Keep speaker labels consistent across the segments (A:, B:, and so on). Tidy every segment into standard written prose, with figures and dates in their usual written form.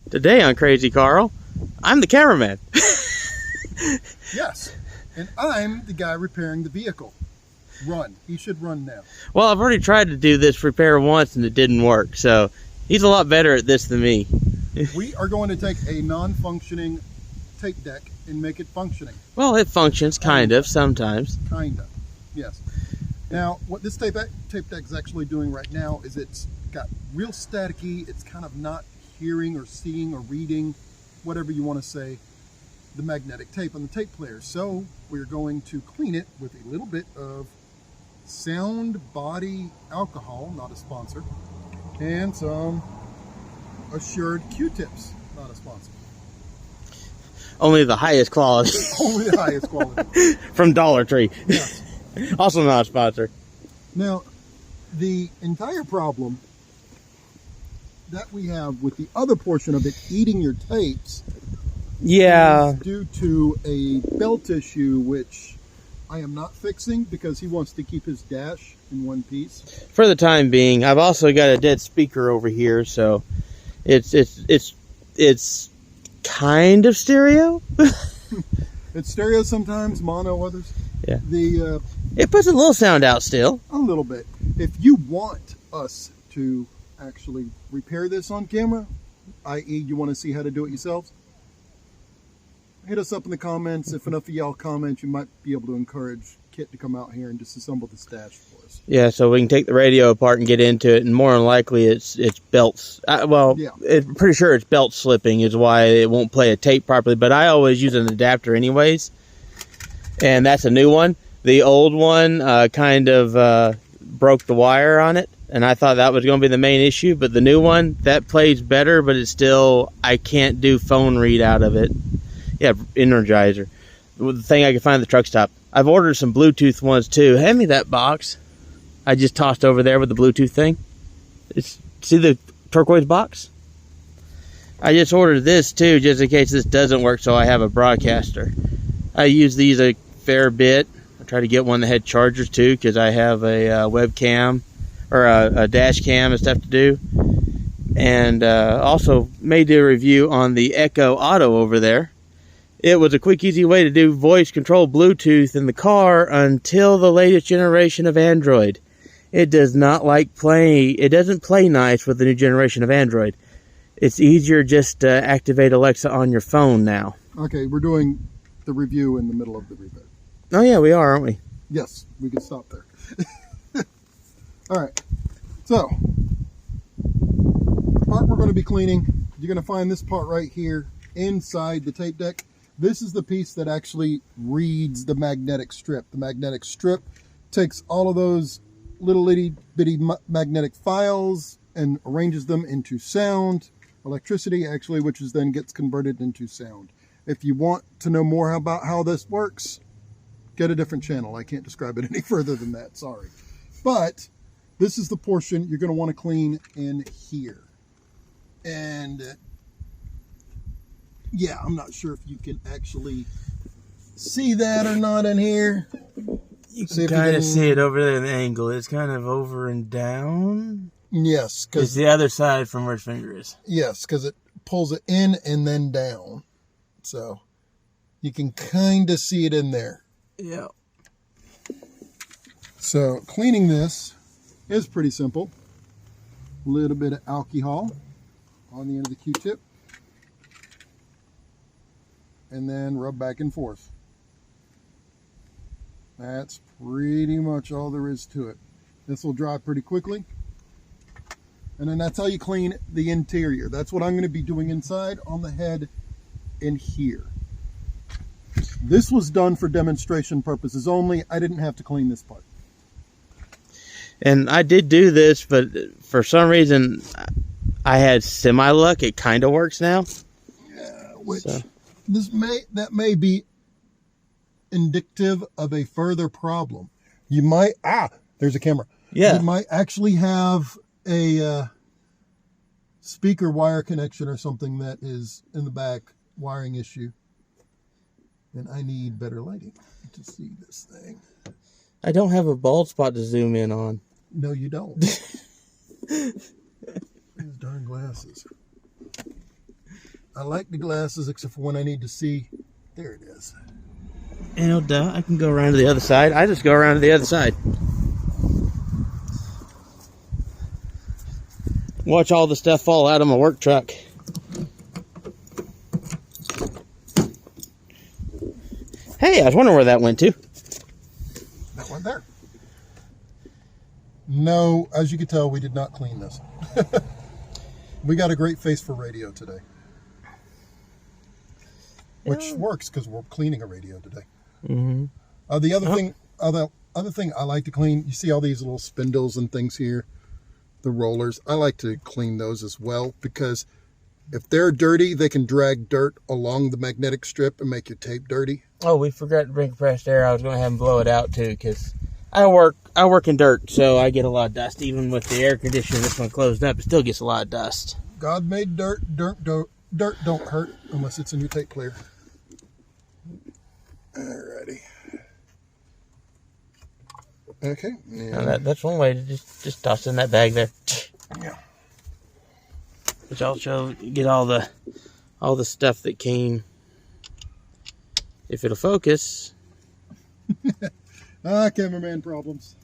A: Today on Krazy Karl, I'm the cameraman.
B: Yes, and I'm the guy repairing the vehicle. Run. He should run now.
A: Well, I've already tried to do this repair once and it didn't work, so he's a lot better at this than me.
B: We are going to take a non-functioning tape deck and make it functioning.
A: Well, it functions, kind of, sometimes.
B: Kind of, yes. Now, what this tape deck is actually doing right now is it's got real staticky. It's kind of not hearing or seeing or reading, whatever you want to say, the magnetic tape on the tape player. So we're going to clean it with a little bit of Sound Body alcohol, not a sponsor, and some Assured Q-tips, not a sponsor.
A: Only the highest quality.
B: Only the highest quality.
A: From Dollar Tree.
B: Yes.
A: Also not a sponsor.
B: Now, the entire problem that we have with the other portion of it eating your tapes is due to a belt issue, which I am not fixing because he wants to keep his dash in one piece.
A: For the time being, I've also got a dead speaker over here, so it's kind of stereo.
B: It's stereo sometimes, mono others.
A: Yeah.
B: It
A: puts a little sound out still.
B: A little bit. If you want us to actually repair this on camera, i.e. you want to see how to do it yourselves, hit us up in the comments. If enough of y'all comment, you might be able to encourage Kit to come out here and disassemble the stash for us.
A: Yeah, so we can take the radio apart and get into it, and more than likely it's belts. I'm pretty sure it's belt slipping is why it won't play a tape properly, but I always use an adapter anyways, and that's a new one. The old one kind of broke the wire on it, and I thought that was going to be the main issue, but the new one, that plays better, but it's still, I can't do phone read out of it. Yeah, Energizer. The thing I can find at the truck stop. I've ordered some Bluetooth ones too. Hand me that box I just tossed over there with the Bluetooth thing. See the turquoise box? I just ordered this too, just in case this doesn't work, so I have a broadcaster. I use these a fair bit. I try to get one that had chargers too, because I have a webcam or a dash cam and stuff to do. And also made a review on the Echo Auto over there. It was a quick, easy way to do voice control Bluetooth in the car until the latest generation of Android. It does not it doesn't play nice with the new generation of Android. It's easier just to activate Alexa on your phone now.
B: Okay, we're doing the review in the middle of the repair.
A: Oh yeah, we are, aren't we?
B: Yes, we can stop there. All right, so the part we're going to be cleaning, you're going to find this part right here inside the tape deck. This is the piece that actually reads the magnetic strip. The magnetic strip takes all of those little itty bitty magnetic files and arranges them into sound, electricity actually, which is then gets converted into sound. If you want to know more about how this works, get a different channel. I can't describe it any further than that, sorry. But this is the portion you're going to want to clean in here. And yeah, I'm not sure if you can actually see that or not in here.
A: You can kind of see it over there in the angle. It's kind of over and down.
B: Yes.
A: It's the other side from where his finger is.
B: Yes, because it pulls it in and then down. So you can kind of see it in there.
A: Yeah.
B: So cleaning this is pretty simple. A little bit of alcohol on the end of the Q-tip. And then rub back and forth. That's pretty much all there is to it. This will dry pretty quickly. And then that's how you clean the interior. That's what I'm going to be doing inside on the head in here. This was done for demonstration purposes only. I didn't have to clean this part.
A: And I did do this, but for some reason I had semi-luck. It kind of works now.
B: Yeah, which... So. That may be indicative of a further problem. You might, there's a camera.
A: Yeah.
B: You might actually have a speaker wire connection or something that is in the back, wiring issue. And I need better lighting to see this thing.
A: I don't have a bald spot to zoom in on.
B: No, you don't. These darn glasses. I like the glasses except for when I need to see. There it is.
A: And duh, I can go around to the other side. I just go around to the other side. Watch all the stuff fall out of my work truck. Hey, I was wondering where that went to.
B: That went there. No, as you can tell, we did not clean this. We got a great face for radio today. Which works because we're cleaning a radio today.
A: Mm-hmm.
B: The other thing I like to clean, you see all these little spindles and things here, the rollers. I like to clean those as well because if they're dirty, they can drag dirt along the magnetic strip and make your tape dirty.
A: Oh, we forgot to bring compressed air. I was going to have them blow it out too because I work in dirt, so I get a lot of dust. Even with the air conditioner, this one closed up, it still gets a lot of dust.
B: God made dirt. Dirt don't hurt unless it's in your tape player. Alrighty. Okay.
A: Yeah. That's one way to just toss in that bag there.
B: Yeah.
A: Which also get all the stuff that came. If it'll focus.
B: Cameraman problems.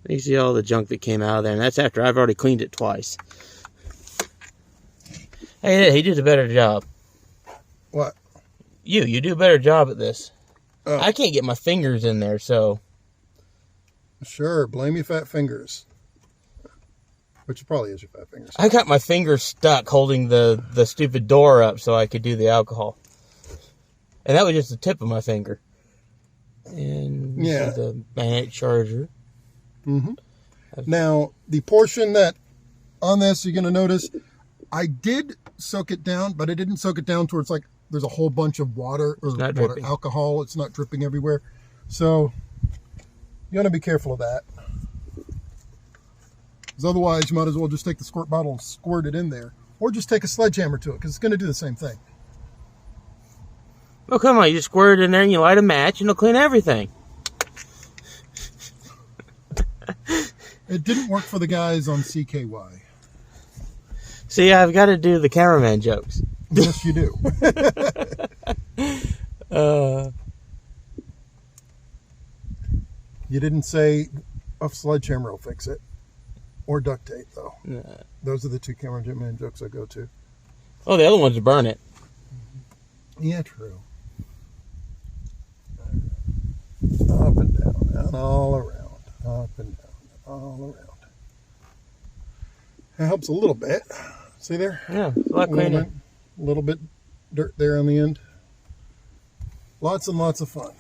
A: You see all the junk that came out of there, and that's after I've already cleaned it twice. Hey, he did a better job.
B: What?
A: You do a better job at this.
B: Oh.
A: I can't get my fingers in there, so.
B: Sure, blame your fat fingers. Which probably is your fat fingers.
A: I got my fingers stuck holding the stupid door up so I could do the alcohol. And that was just the tip of my finger. And the magnetic charger.
B: Mm-hmm. Now, the portion that on this, you're going to notice, I did soak it down, but I didn't soak it down towards like there's a whole bunch of water or water alcohol. It's not dripping everywhere. So you want to be careful of that. Because otherwise, you might as well just take the squirt bottle and squirt it in there. Or just take a sledgehammer to it, because it's going to do the same thing.
A: Well, come on. You just squirt it in there and you light a match and it'll clean everything.
B: It didn't work for the guys on CKY.
A: See, I've got to do the cameraman jokes.
B: Yes, you do. You didn't say a sledgehammer will fix it. Or duct tape, though. Nah. Those are the two cameraman jokes I go to.
A: Oh, the other one's to burn it.
B: Yeah, true. Up and down, and all around. Up and down, all around. It helps a little bit. See there?
A: Yeah, it's a lot cleaner.
B: A little bit dirt there on the end. Lots and lots of fun.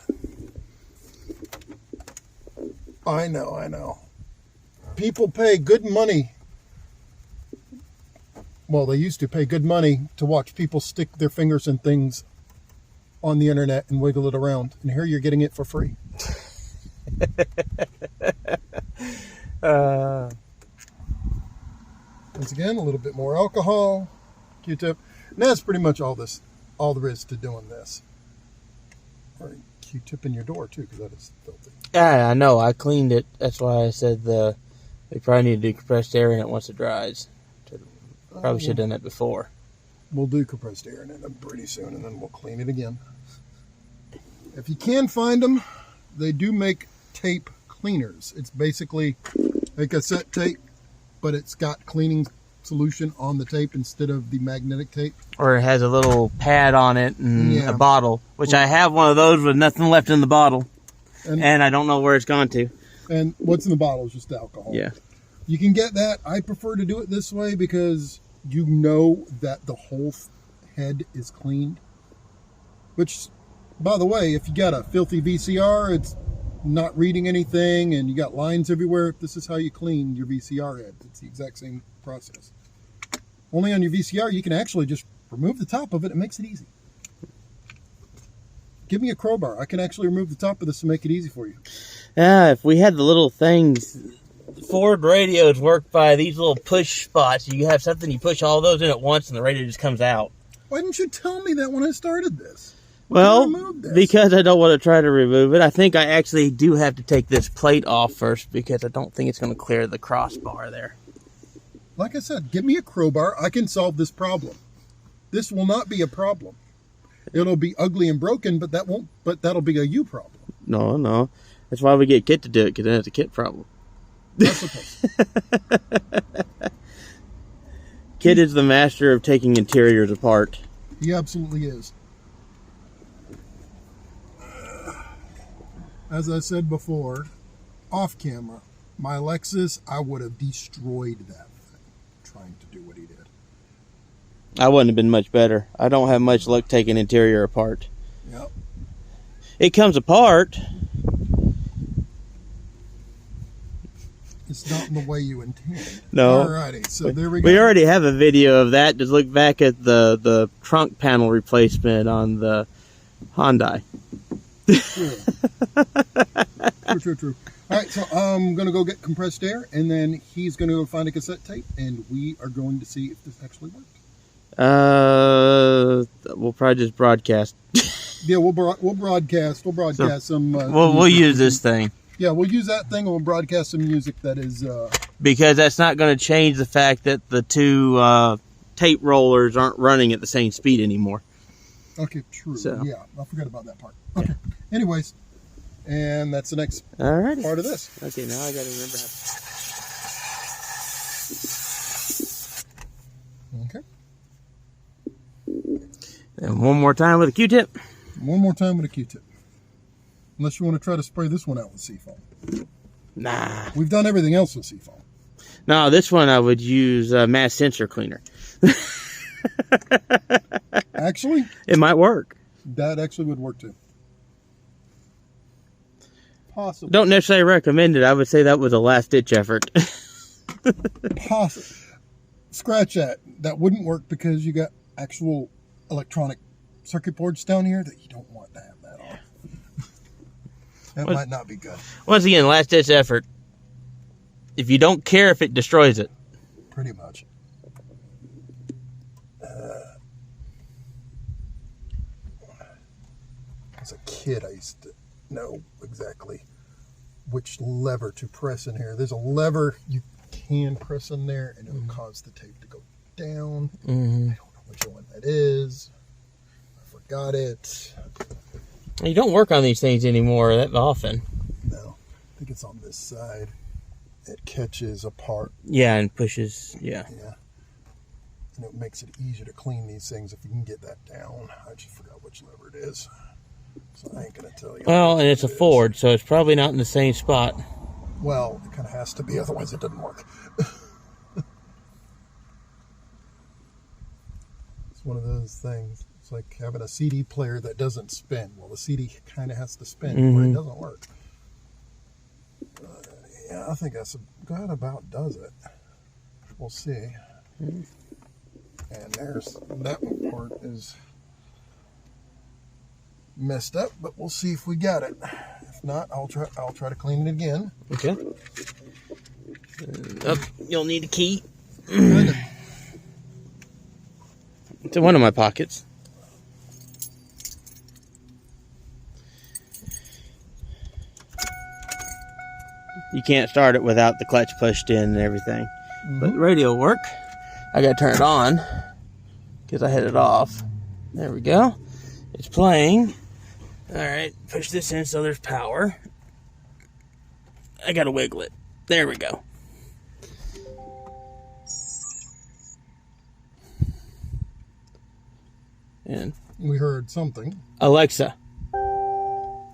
B: I know. People pay good money. Well, they used to pay good money to watch people stick their fingers in things on the internet and wiggle it around. And here you're getting it for free. Once again, a little bit more alcohol, Q-tip. And that's pretty much all there is to doing this. Or Q-tip in your door too, because that is filthy.
A: Yeah, I know. I cleaned it. That's why I said they probably need to do compressed air in it once it dries. Probably should have done that before.
B: We'll do compressed air in it pretty soon, and then we'll clean it again. If you can find them, they do make tape cleaners. It's basically a cassette tape, but it's got cleaning solution on the tape instead of the magnetic tape.
A: Or it has a little pad on it and a bottle, which I have one of those with nothing left in the bottle. And I don't know where it's gone to.
B: And what's in the bottle is just alcohol.
A: Yeah.
B: You can get that. I prefer to do it this way because you know that the whole head is cleaned. Which, by the way, if you got a filthy VCR, it's not reading anything and you got lines everywhere, this is how you clean your VCR head. It's the exact same process. Only on your VCR, you can actually just remove the top of it. It makes it easy. Give me a crowbar. I can actually remove the top of this and make it easy for you.
A: If we had the little things, Ford radios work by these little push spots. You have something, you push all those in at once and the radio just comes out.
B: Why didn't you tell me that when I started this?
A: Well, because I don't want to try to remove it. I think I actually do have to take this plate off first because I don't think it's going to clear the crossbar there.
B: Like I said, give me a crowbar. I can solve this problem. This will not be a problem. It'll be ugly and broken, but that'll be a you problem.
A: No. That's why we get Kit to do it, because then it's a Kit problem.
B: I suppose.
A: Kit is the master of taking interiors apart.
B: He absolutely is. As I said before, off camera, my Lexus, I would have destroyed that thing trying to do what he did.
A: I wouldn't have been much better. I don't have much luck taking interior apart.
B: Yep.
A: It comes apart.
B: It's not in the way you intend.
A: No.
B: Alrighty, so there we go.
A: We already have a video of that. Just look back at the trunk panel replacement on the Hyundai.
B: True. Alright, so I'm going to go get compressed air, and then he's going to go find a cassette tape, and we are going to see if this actually worked.
A: We'll probably just broadcast.
B: Yeah, we'll broadcast. We'll broadcast some.
A: We'll use this thing.
B: Yeah, we'll use that thing, and we'll broadcast some music that is.
A: Because that's not going to change the fact that the two tape rollers aren't running at the same speed anymore.
B: Okay, true.
A: So.
B: Yeah, I forgot about that part. Okay. Yeah. Anyways, and that's the next
A: Alrighty.
B: part of this.
A: Okay, now I got to remember how.
B: Okay.
A: And one more time with a Q-tip.
B: One more time with a Q-tip. Unless you want to try to spray this one out with Seafoam.
A: Nah.
B: We've done everything else with Seafoam.
A: No, this one I would use mass sensor cleaner.
B: Actually,
A: it might work.
B: That actually would work too. Possibly.
A: Don't necessarily recommend it. I would say that was a last-ditch effort.
B: Possibly. Scratch that. That wouldn't work because you got actual electronic circuit boards down here that you don't want to have that on. That might not be good.
A: Once again, last-ditch effort. If you don't care if it destroys it.
B: Pretty much. As a kid, I used to know exactly which lever to press in here. There's a lever you can press in there, and it will cause the tape to go down.
A: Mm-hmm.
B: I don't know which one that is. I forgot it.
A: You don't work on these things anymore that often.
B: No. I think it's on this side. It catches apart.
A: Yeah, and pushes. Yeah.
B: Yeah. And it makes it easier to clean these things if you can get that down. I just forgot which lever it is. So I ain't going to tell you.
A: Well, and it's a Ford, so it's probably not in the same spot.
B: Well, it kind of has to be, otherwise it doesn't work. It's one of those things. It's like having a CD player that doesn't spin. Well, the CD kind of has to spin, or it doesn't work. Yeah, I think that's about does it. We'll see. And there's that part is messed up, but we'll see if we got it. If not, I'll try to clean it again.
A: Okay. You'll need a key. It's in one of my pockets. You can't start it without the clutch pushed in and everything. But the radio will work. I gotta turn it on because I had it off. There we go. It's playing. Alright, push this in so there's power. I gotta wiggle it. There we go. And
B: we heard something.
A: Alexa.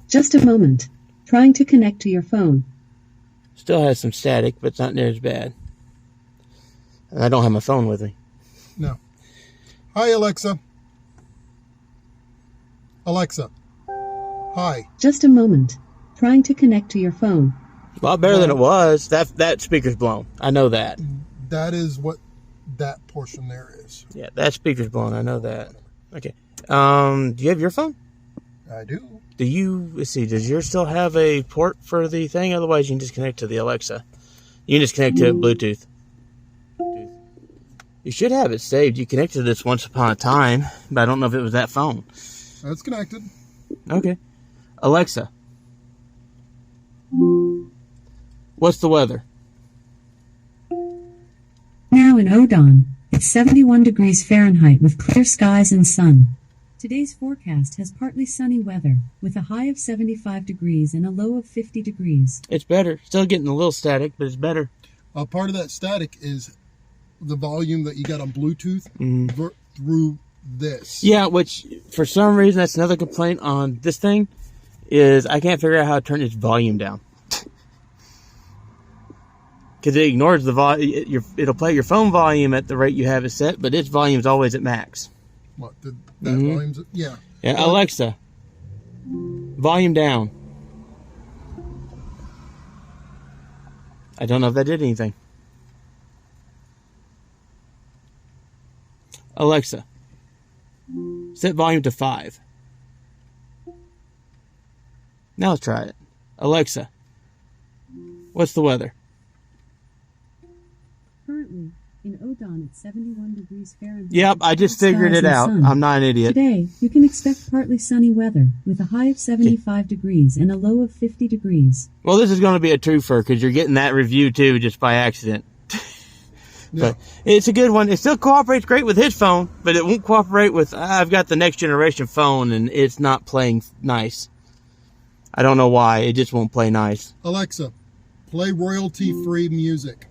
C: Just a moment. Trying to connect to your phone.
A: Still has some static, but it's not near as bad. And I don't have my phone with me.
B: No. Hi, Alexa. Alexa. Hi.
C: Just a moment. Trying to connect to your phone.
A: A lot better than it was. That speaker's blown. I know that.
B: That is what that portion there is.
A: Yeah, that speaker's blown. I know that. Okay. Do you have your phone?
B: I do.
A: Let's see, does yours still have a port for the thing? Otherwise, you can just connect to the Alexa. You can just connect to it Bluetooth. You should have it saved. You connected this once upon a time, but I don't know if it was that phone.
B: It's connected.
A: Okay. Alexa. What's the weather?
C: Now in Odon, It's 71 degrees Fahrenheit with clear skies and sun. Today's forecast has partly sunny weather, with a high of 75 degrees and a low of 50 degrees.
A: It's better. Still getting a little static, but it's better.
B: Part of that static is the volume that you got on Bluetooth through this.
A: Yeah, which for some reason, that's another complaint on this thing, is I can't figure out how to turn its volume down. Because it ignores the volume. It'll play your phone volume at the rate you have it set, but its volume's always at max.
B: What, that volume's, yeah.
A: Yeah, Alexa, volume down. I don't know if that did anything. Alexa, set volume to 5. Now let's try it. Alexa, what's the weather?
C: Currently, in Odon, it's 71 degrees Fahrenheit.
A: Yep, I just figured it out. I'm not an idiot.
C: Today, you can expect partly sunny weather, with a high of 75 degrees and a low of 50 degrees.
A: Well, this is going to be a twofer, because you're getting that review, too, just by accident.
B: Yeah.
A: But it's a good one. It still cooperates great with his phone, but it won't cooperate with... I've got the next generation phone, and it's not playing nice. I don't know why. It just won't play nice.
B: Alexa, play royalty-free music.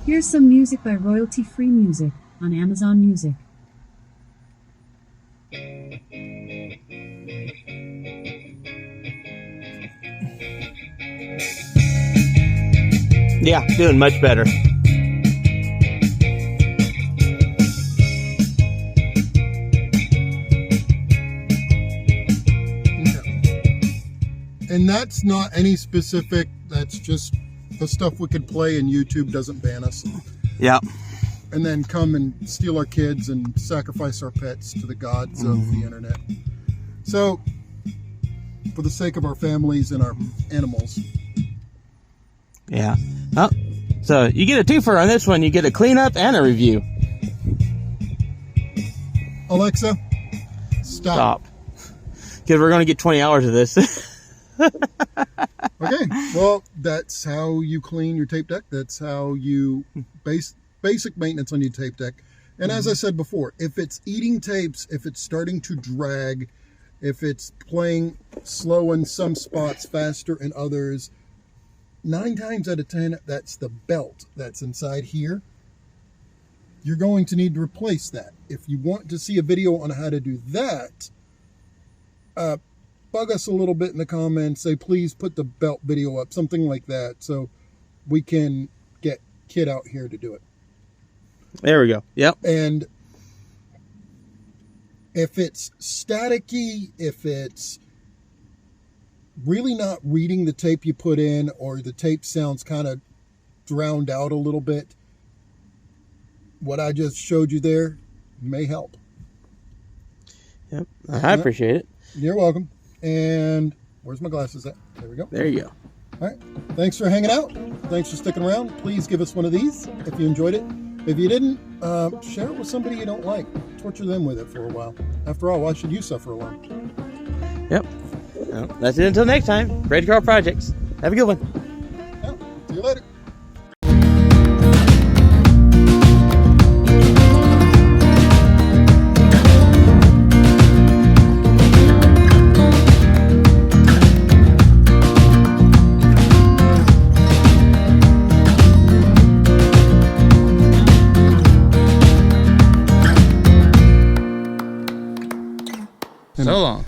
C: Here's some music by Royalty-Free Music on Amazon Music.
A: Yeah, doing much better.
B: And that's not any specific, that's just the stuff we could play and YouTube doesn't ban us.
A: Yep.
B: And then come and steal our kids and sacrifice our pets to the gods of the internet. So, for the sake of our families and our animals.
A: Yeah. Oh, so you get a twofer on this one. You get a cleanup and a review.
B: Alexa, stop.
A: Because we're going to get 20 hours of this.
B: Okay, well, that's how you clean your tape deck. That's how you basic maintenance on your tape deck. And as I said before, if it's eating tapes, if it's starting to drag, if it's playing slow in some spots, faster in others, 9 times out of 10, that's the belt that's inside here. You're going to need to replace that. If you want to see a video on how to do that, bug us a little bit in the comments. Say, please put the belt video up, something like that, so we can get Kid out here to do it.
A: There we go. Yep.
B: And if it's staticky, if it's really not reading the tape you put in, or the tape sounds kind of drowned out a little bit, what I just showed you there may help.
A: Yep. I appreciate it.
B: You're welcome. And where's my glasses at? There we go.
A: There you go.
B: All right. Thanks for hanging out. Thanks for sticking around. Please give us one of these if you enjoyed it. If you didn't, share it with somebody you don't like. Torture them with it for a while. After all, why should you suffer alone?
A: Yep. Well, that's it until next time. Krazy Karl Projects. Have a good one.
B: Yeah. See you later.
A: So long.